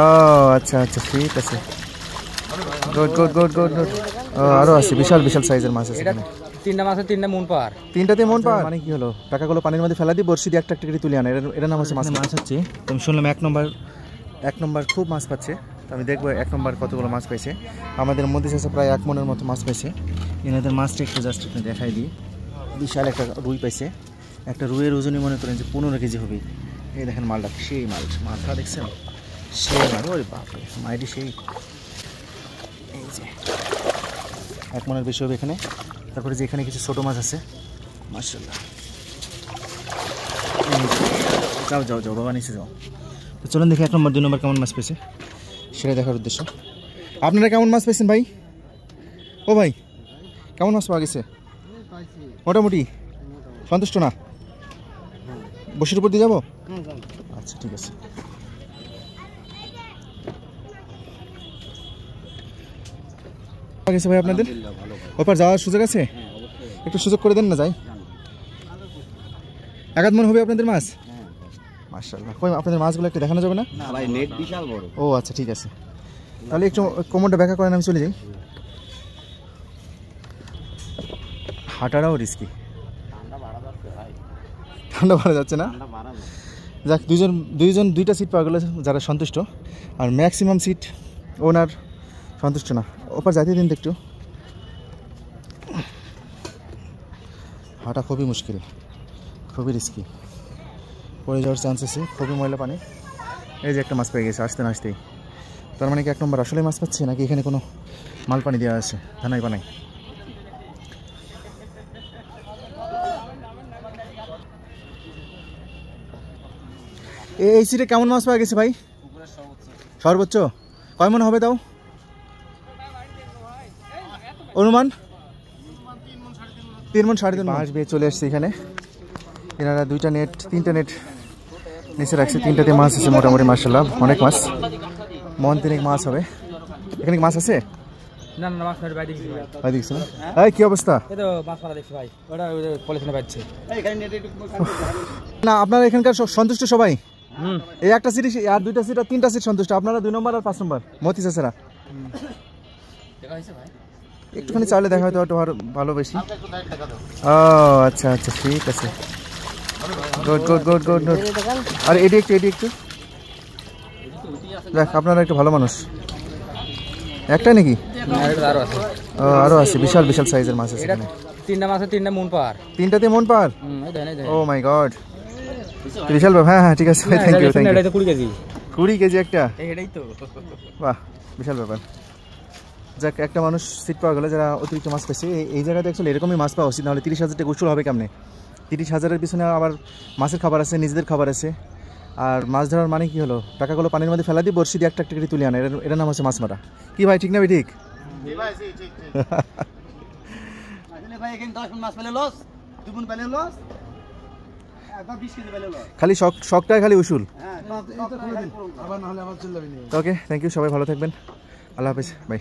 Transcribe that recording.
ও আচ্ছা আচ্ছা ঠিক আছে, good good good good good. আরো আছে বিশাল বিশাল সাইজের মাছ আছে এখানে। তিনটা মাছ, তিনটা মন পার, তিনটাতে মন পার মানে কি হলো, টাকাগুলো পানির মধ্যে ফেলা দিয়ে বর্ষি দিয়ে একটা একটা করে তুলে আনে, এর নাম হচ্ছে মাছ। মাছ হচ্ছে তুমি শুনলাম এক নম্বর খুব মাছ পাচ্ছে। তো আমি দেখবো এক নম্বর কতগুলো মাছ পাইছে। আমাদের মধ্যে আছে প্রায় 1 মনের মতো মাছ পাইছে। এনাদের মাছটা একটু জাস্ট একটু দেখাই দিই। বিশাল একটা রুই পাইছে, একটা রুইয়ের ওজনই মনে করেন যে 15 কেজি হবে। এই দেখেন মালটা, সেই মালটা দেখছেন, সেই মাল, ওরে বাপরে মাইটি সেই। এই যে 1 মনের বেশি হবে এখানে। তারপরে যে এখানে কিছু ছোটো মাছ আছে, মাশাআল্লাহ। যাও যাও যাও বাবা, নিচে যাও। তো চলুন দেখি 1 নম্বর 2 নম্বর কেমন মাছ পেয়েছে সেটা দেখার উদ্দেশ্য। আপনারা কেমন মাছ পেয়েছেন ভাই? ও ভাই কেমন মাছ পাওয়া গেছে? মোটামুটি সন্তুষ্ট না? বসির উপর দিয়ে যাবো? আচ্ছা ঠিক আছে। গেছে ভাই আপনাদের ওপার যাওয়ার সুযোগ আছে? একটু সুযোগ করে দেন না, যাই। 1 মন হবে আপনাদের মাছ? মাশাআল্লাহ। কই আপনাদের মাছগুলো একটু দেখানো যাবে না? না ভাই, নেট বিশাল বড়। ও আচ্ছা ঠিক আছে, তাহলে একটু কোমরটা ব্যাখ্যা করেন, আমি চলে যাই। হাঁটাটাও রিস্কি, ঠান্ডা বাড়া যাচ্ছে না? যাক, দুইজন 2টা সিট পাওয়া গেলে যারা সন্তুষ্ট, আর ম্যাক্সিমাম সিট ওনার সন্তুষ্ট না। ওপার যাইতে দিন তো একটু, হাঁটা খুবই মুশকিল, খুবই রিস্কি, পড়ে যাওয়ার চান্স আছে, খুবই ময়লা পানি। এই যে একটা মাছ পেয়ে গেছে আসতে না আসতেই। তার মানে কি 1 নম্বর আসলে মাছ পাচ্ছে, নাকি এখানে কোনো মাল পানি দেওয়া আছে ধানাই পানাই? এই সিটে কেমন মাছ পাওয়া গেছে ভাই? সর্বোচ্চ কয় মন হবে তাও অনুমান? 3 মন 3.5 মন। মাছ বেয়ে চলে আসছে এখানে। এনারা 2টা নেট 3টা নেট নিচে রাখছে, 3টাতে মাছ আছে মোটামুটি, মাশাআল্লাহ অনেক মাছ, মন 3 মাছ হবে। এখানে মাছ আছে? না না, মাছ ভাই দেখছি ভাই। ভাই দেখছো না? এই কি অবস্থা? এই তো মাছ পাড়া দেখছি ভাই, ওটা পলিথিনে পাচ্ছে। না আপনারা এখানকার সন্তুষ্ট সবাই? এই একটা সিট আর 2টা সিট আর 3টা সিট সন্তুষ্ট, আপনারা 2 নম্বর আর 5 নম্বর মতি চাচারা। একটুখানি চাইলে দেখা হয়তো আর ভালো বেশি। ও আচ্ছা আচ্ছা ঠিক আছে, good good good good good. আর এটি একটু দেখ, আপনারা একটু ভালো মানুষ। একটাই নাকি? আরো আছে বিশাল বিশাল সাইজের মাছ আছে এখানে। তিনটা মাছ, তিনটা মন পার, তিনটাতে মন পার? ও মাই গড, বিশাল। হ্যাঁ হ্যাঁ ঠিক আছে, thank you thank you. 20 KG একটা, এটাই তো বাহ বিশাল ব্যাপার। যাক, একটা মানুষ সিট পাওয়া গেলে যারা অতিরিক্ত মাছ পেয়েছে। এই জায়গাতে অ্যাকচুয়ালি এরকমই মাছ পাওয়া উচিত, নাহলে 30,000 টাকা উসুল হবে কেমনে? 30,000-এর পিছনে আবার মাছের খাবার আছে, নিজেদের খাবার আছে। আর মাছ ধরার মানে কি হলো, টাকাগুলো পানির মধ্যে ফেলা দিয়ে বর্ষি দিয়ে একটা একটা করে তুলে আনে, এর নাম হচ্ছে মাছ মারা। কি ভাই ঠিক না ভাই? ঠিক খালি শখটাই খালি উসুল। ওকে থ্যাংক ইউ, সবাই ভালো থাকবেন, আল্লাহ হাফেজ, বাই।